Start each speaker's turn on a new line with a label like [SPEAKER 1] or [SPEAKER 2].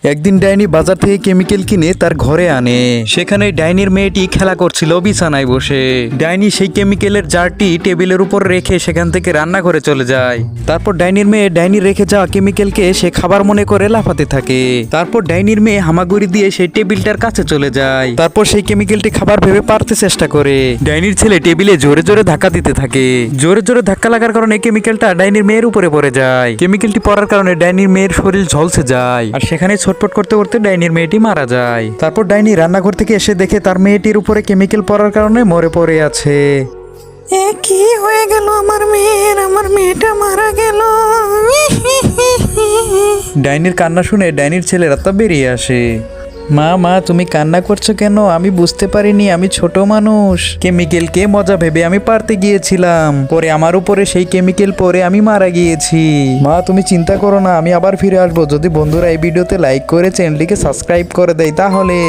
[SPEAKER 1] একদিন ডাইনি বাজার থেকে কেমিক্যাল কিনে তার ঘরে আনে। সেখানে ডাইনির মেয়েটি খেলা করছিল বিছানায় বসে। ডাইনি সেই কেমিক্যালের জারটি টেবিলের উপর রেখে সেখান থেকে রান্না করে চলে যায়। তারপর ডাইনির মেয়ে ডাইনি রেখে যাওয়া কেমিক্যালকে সে খাবার মনে করে লাফাতে থাকে। তারপর ডাইনির মেয়ে হামাগুড়ি দিয়ে সেই টেবিলটার কাছে চলে যায়। তারপর সেই কেমিক্যালটি খাবার ভেবে পারতে চেষ্টা করে। ডাইনির ছেলে টেবিলে জোরে জোরে ধাক্কা দিতে থাকে। জোরে জোরে ধাক্কা লাগার কারণে কেমিক্যালটা ডাইনির মেয়ের উপরে পড়ে যায়। কেমিক্যালটি পড়ার কারণে ডাইনির মেয়ের শরীর ঝলসে যায় আর সেখানে ছটফট করতে করতে ডাইনির মেয়েটি মারা যায়। তারপর ডাইনি রান্নাঘর থেকে এসে দেখে তার মেয়েটির উপরে কেমিক্যাল পড়ার কারণে মরে পড়ে আছে।
[SPEAKER 2] এ কি হয়ে গেল আমার মেয়ের? আমার মেয়েটা মারা গেল।
[SPEAKER 1] ডাইনির কান্না শুনে ডাইনির ছেলের আত্মা বেরিয়ে আসে। মা মা তুমি কান্না করছো কেন? আমি বুঝতে পারিনি, আমি ছোট মানুষ। কেমিক্যালকে মজা ভেবে আমি পারতে গিয়েছিলাম, পরে আমার উপরে সেই কেমিক্যাল পরে আমি মারা গিয়েছি। মা তুমি চিন্তা করো না, আমি আবার ফিরে আসবো যদি বন্ধুরা এই ভিডিওতে লাইক করে চ্যানেলটিকে সাবস্ক্রাইব করে দেয় তাহলে।